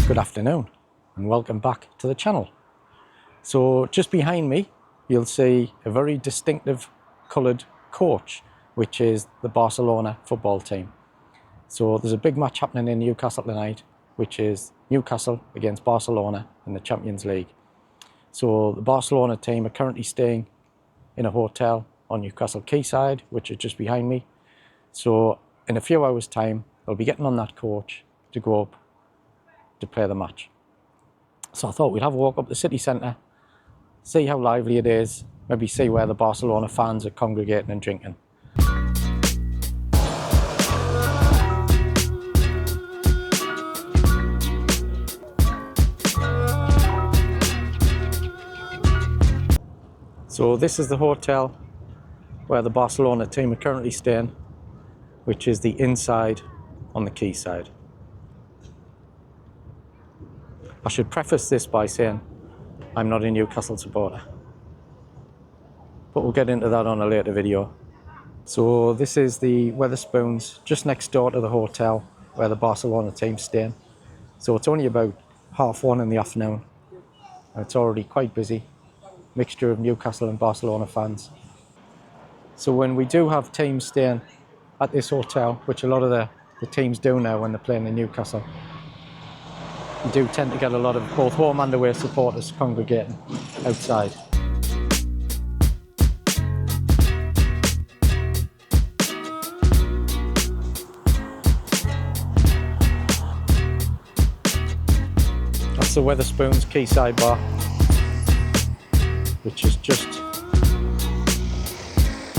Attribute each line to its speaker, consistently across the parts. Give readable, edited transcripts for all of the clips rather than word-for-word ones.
Speaker 1: Good afternoon and welcome back to the channel. So just behind me you'll see a very distinctive coloured coach, which is the Barcelona football team. So there's a big match happening in Newcastle tonight, which is Newcastle against Barcelona in the Champions League. So the Barcelona team are currently staying in a hotel on Newcastle Quayside, which is just behind me. So in a few hours time they'll be getting on that coach to go up to play the match. So I thought we'd have a walk up the city centre, see how lively it is, maybe see where the Barcelona fans are congregating and drinking. So this is the hotel where the Barcelona team are currently staying, which is the Innside on the Quayside. I should preface this by saying I'm not a Newcastle supporter, but we'll get into that on a later video. So this is the Wetherspoons just next door to the hotel where the Barcelona team's staying. So it's only about 1:30 in the afternoon and it's already quite busy, mixture of Newcastle and Barcelona fans. So when we do have teams staying at this hotel, which a lot of the teams do now when they're playing in Newcastle, you do tend to get a lot of both home and away supporters congregating outside. That's the Wetherspoons Quayside bar, which is just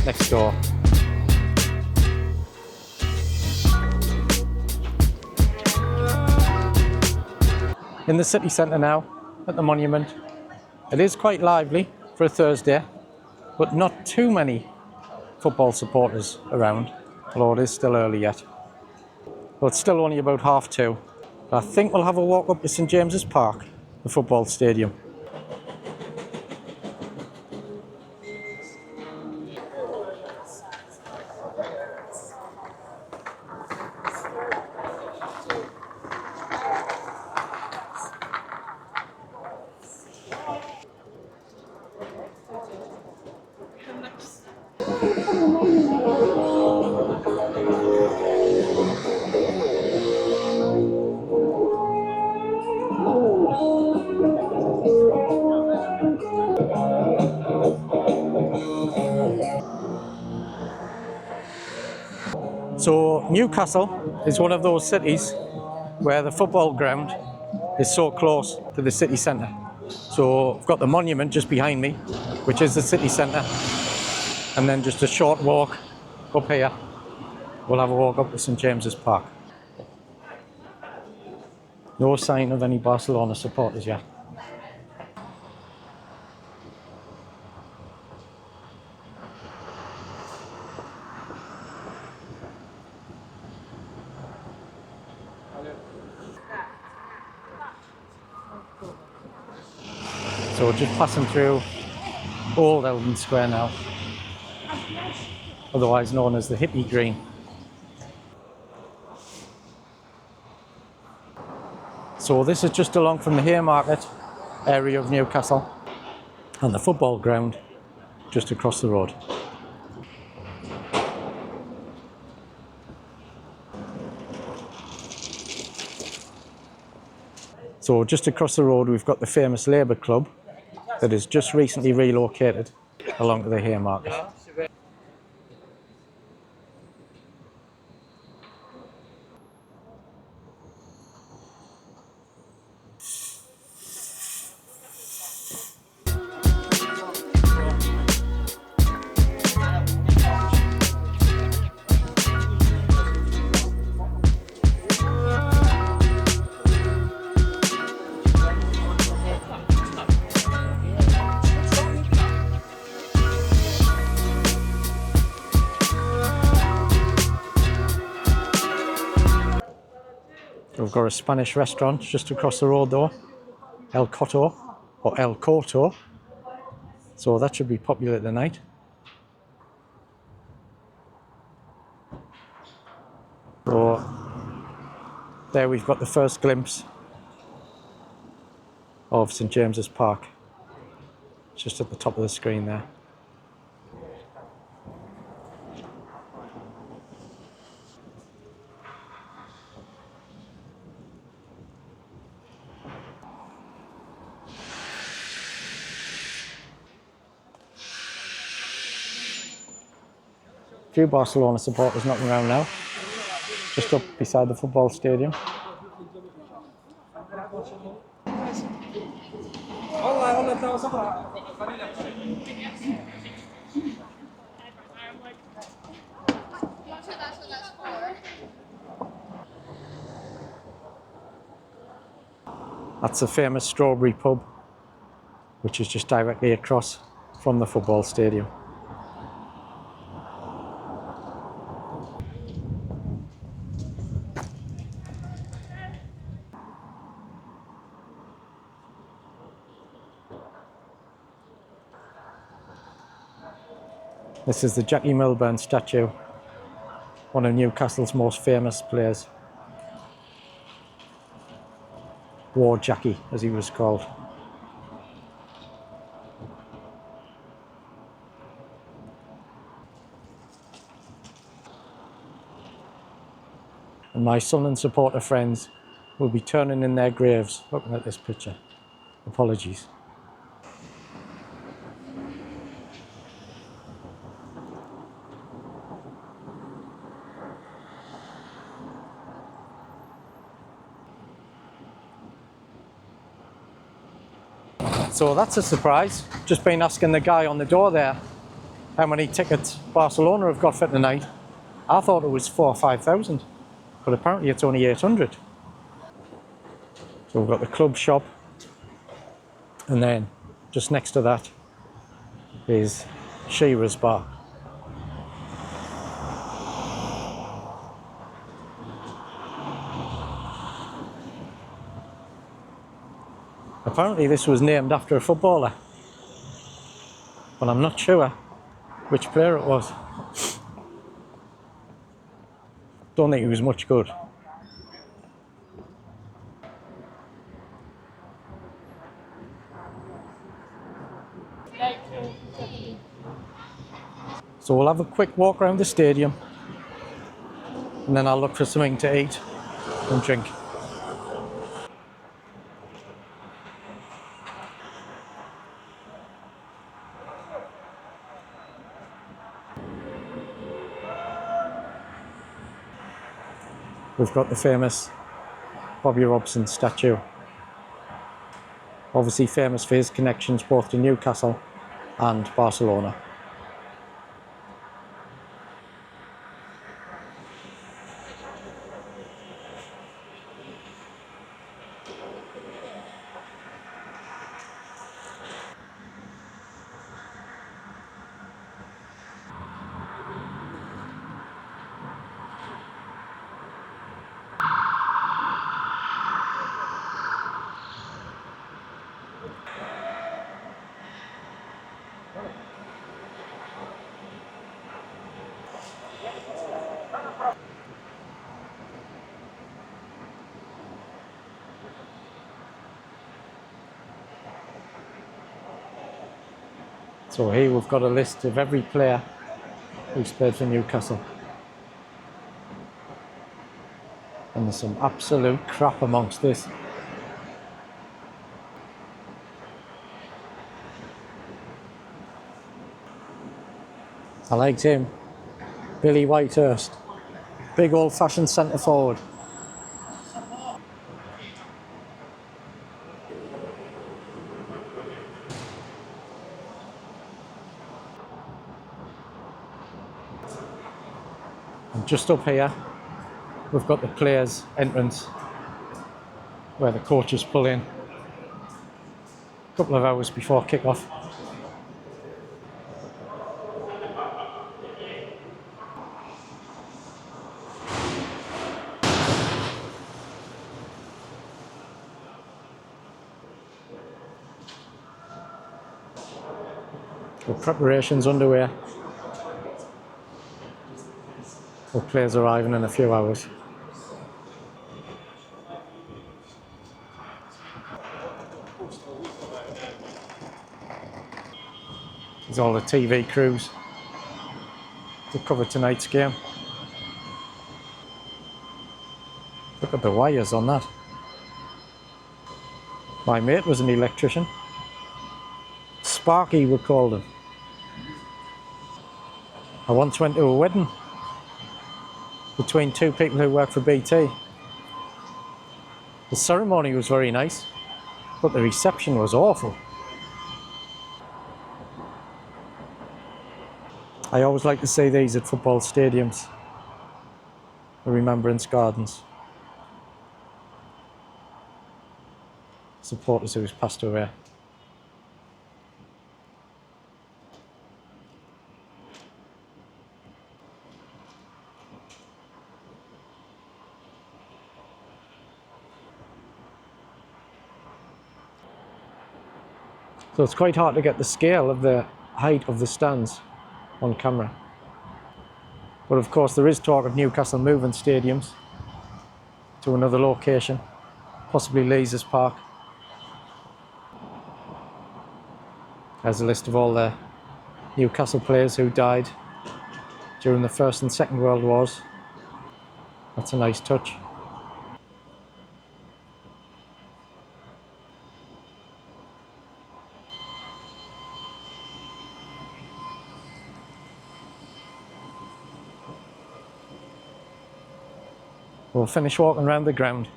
Speaker 1: next door. In the city centre now, at the monument. It is quite lively for a Thursday, but not too many football supporters around, although it is still early yet. Well, it's still only about 2:30. I think we'll have a walk up to St James's Park, the football stadium. So Newcastle is one of those cities where the football ground is so close to the city centre. So I've got the monument just behind me, which is the city centre, and then just a short walk up here. We'll have a walk up to St James's Park. No sign of any Barcelona supporters yet. So we're just passing through Old Eldon Square now, otherwise known as the Hippie Green. So this is just along from the Haymarket area of Newcastle and the football ground just across the road. So just across the road we've got the famous Labour Club that has just recently relocated along to the Haymarket. We've got a Spanish restaurant just across the road though, El Coto, or El Coto, so that should be popular tonight. So there we've got the first glimpse of St James's Park. It's just at the top of the screen there. A few Barcelona supporters knocking around now, just up beside the football stadium. That's the famous Strawberry Pub, which is just directly across from the football stadium. This is the Jackie Milburn statue, one of Newcastle's most famous players. War Jackie, as he was called. And my son and supporter friends will be turning in their graves looking at this picture. Apologies. So that's a surprise. Just been asking the guy on the door there how many tickets Barcelona have got for tonight. I thought it was 4,000 or 5,000, but apparently it's only 800. So we've got the club shop, and then just next to that is Shearer's bar. Apparently this was named after a footballer, but I'm not sure which player it was. Don't think he was much good. So we'll have a quick walk around the stadium, and then I'll look for something to eat and drink. We've got the famous Bobby Robson statue. Obviously famous for his connections both to Newcastle and Barcelona. So here we've got a list of every player who's played for Newcastle. And there's some absolute crap amongst this. I liked him. Billy Whitehurst. Big old-fashioned centre forward. And just up here, we've got the players' entrance, where the coaches pull in a couple of hours before kick-off. The preparations underway. With players arriving in a few hours. There's all the TV crews to cover tonight's game. Look at the wires on that. My mate was an electrician. Sparky, we called him. I once went to a wedding between two people who work for BT. The ceremony was very nice, but the reception was awful. I always like to see these at football stadiums, the remembrance gardens. Supporters who's passed away. So it's quite hard to get the scale of the height of the stands on camera. But of course there is talk of Newcastle moving stadiums to another location, possibly Leazes Park. There's a list of all the Newcastle players who died during the First and Second World Wars. That's a nice touch. We'll finish walking around the ground,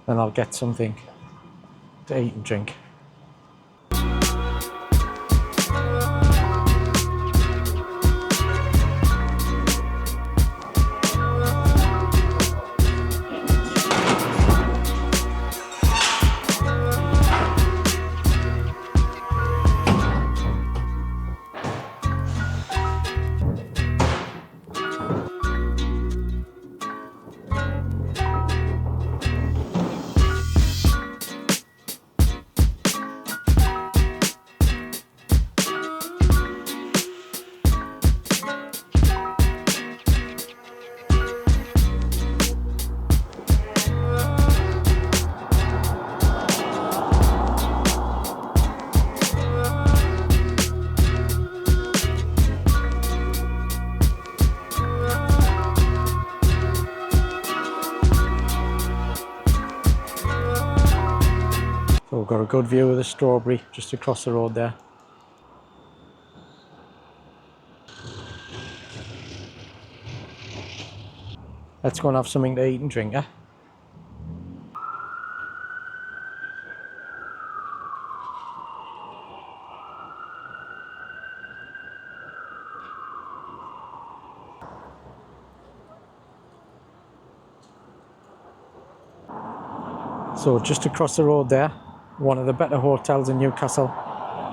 Speaker 1: then I'll get something to eat and drink. So we've got a good view of the Strawberry just across the road there. Let's go and have something to eat and drink, eh? So just across the road there, one of the better hotels in Newcastle,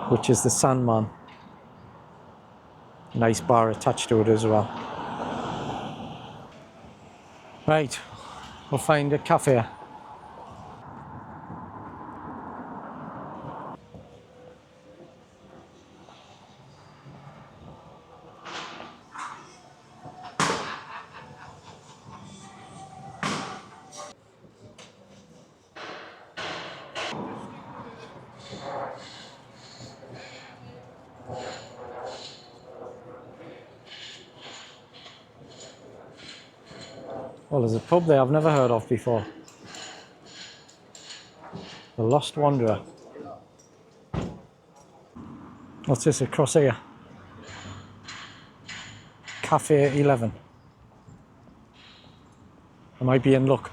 Speaker 1: which is the Sandman. Nice bar attached to it as well. Right, we'll find a cafe. Well, there's a pub there I've never heard of before. The Lost Wanderer. What's this across here? Café 11. I might be in luck.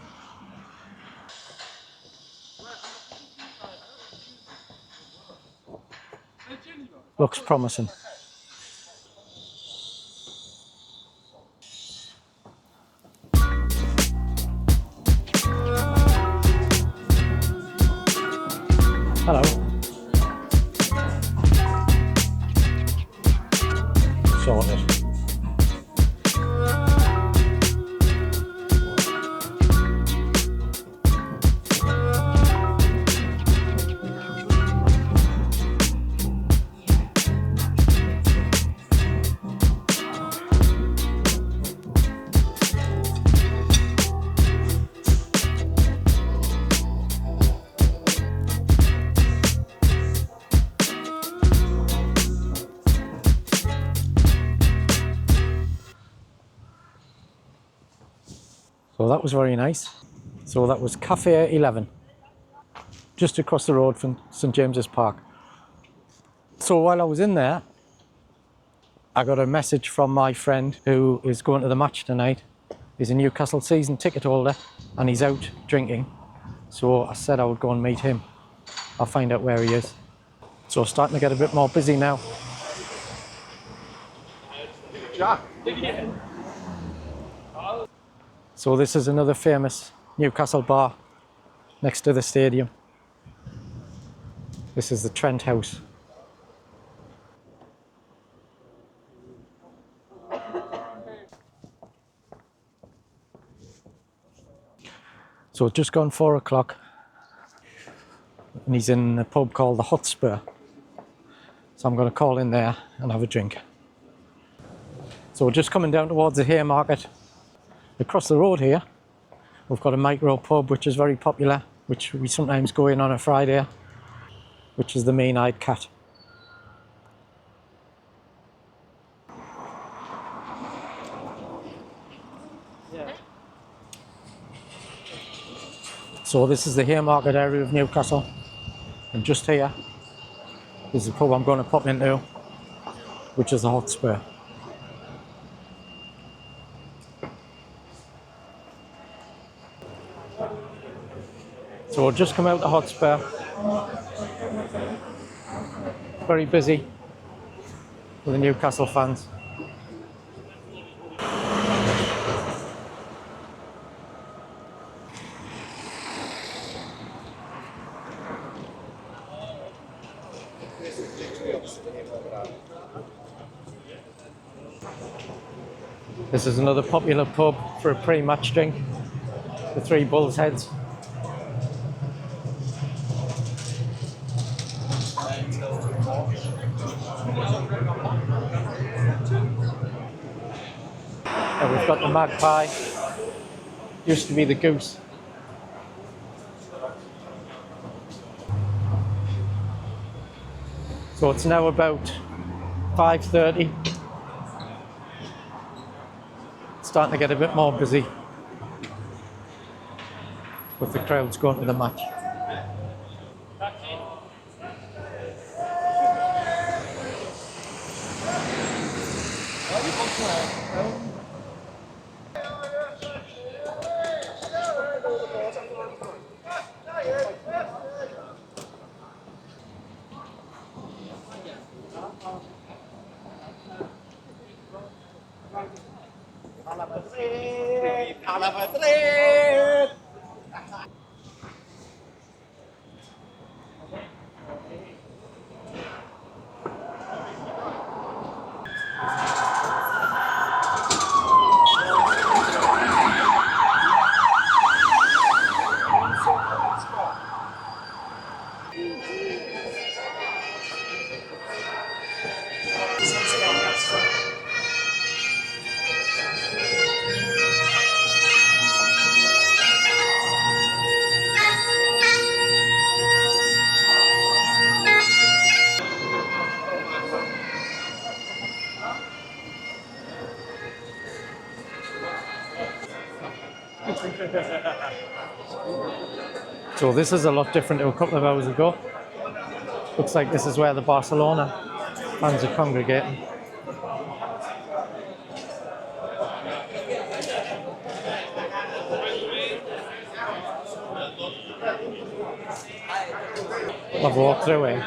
Speaker 1: Looks promising. Hello. Sorted. So that was very nice. So that was Café 11, just across the road from St James's Park. So while I was in there, I got a message from my friend who is going to the match tonight. He's a Newcastle season ticket holder and he's out drinking. So I said I would go and meet him. I'll find out where he is. So starting to get a bit more busy now.
Speaker 2: Jack.
Speaker 1: So this is another famous Newcastle bar next to the stadium. This is the Trent House. So it's just gone 4 o'clock and he's in a pub called the Hotspur. So I'm going to call in there and have a drink. So we're just coming down towards the Haymarket. Across the road here, we've got a micro pub which is very popular, which we sometimes go in on a Friday, which is the Mean-Eyed Cat. So this is the Haymarket area of Newcastle, and just here is the pub I'm going to pop into, which is the Hotspur. So we'll just come out the Hotspur. Very busy with the Newcastle fans. This is another popular pub for a pre-match drink, the Three Bulls Heads. And we've got the Magpie, used to be the Goose. So it's now about 5:30. It's starting to get a bit more busy with the crowds going to the match. So this is a lot different to a couple of hours ago. Looks like this is where the Barcelona fans are congregating. I've walked through here.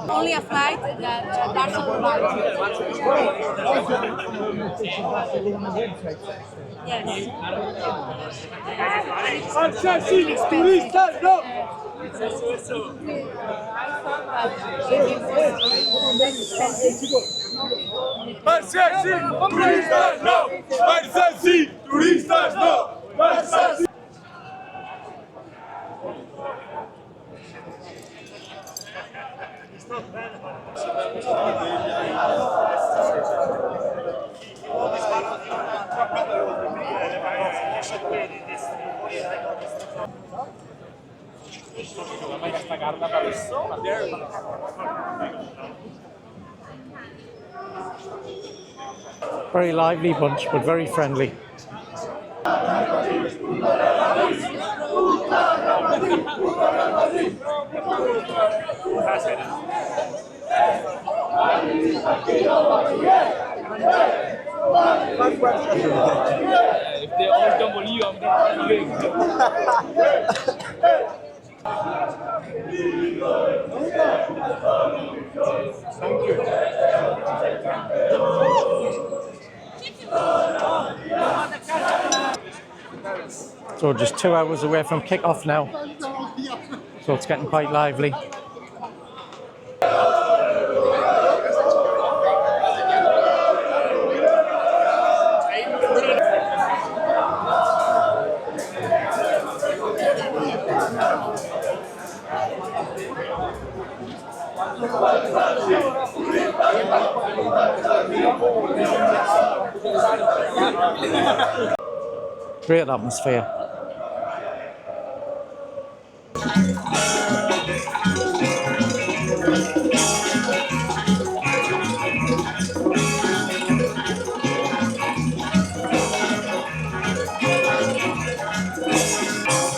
Speaker 3: Only a flight that Barcelona. Yes.
Speaker 2: Turistas, no! Barça sí, turistas no! Barça sí, turistas no!
Speaker 1: Very lively bunch, but very friendly.
Speaker 4: If they all don't believe, I'm leaving.
Speaker 1: So just 2 hours away from kick-off now. So it's getting quite lively. Great atmosphere.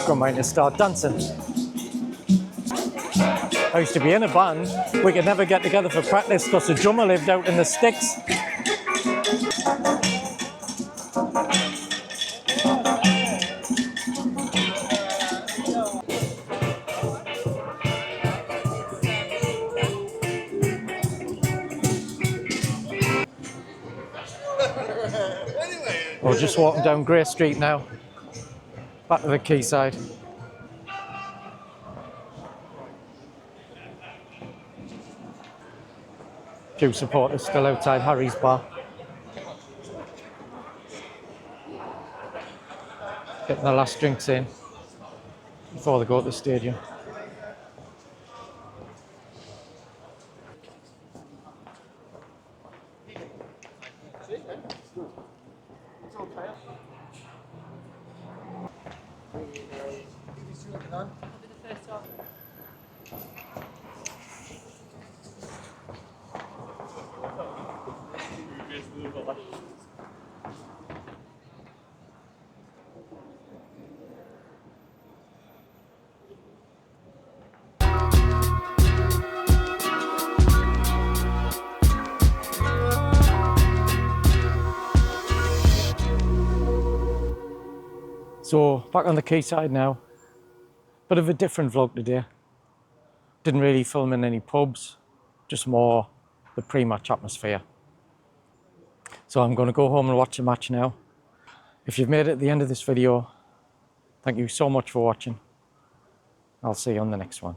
Speaker 1: Got mine to start dancing. I used to be in a band. We could never get together for practice because the drummer lived out in the sticks. We're just walking down Grey Street now, back to the quayside. Few supporters still outside Harry's bar. Getting the last drinks in before they go to the stadium. So back on the quayside now. Bit of a different vlog today. Didn't really film in any pubs, just more the pre-match atmosphere. So I'm going to go home and watch the match now. If you've made it at the end of this video, thank you so much for watching. I'll see you on the next one.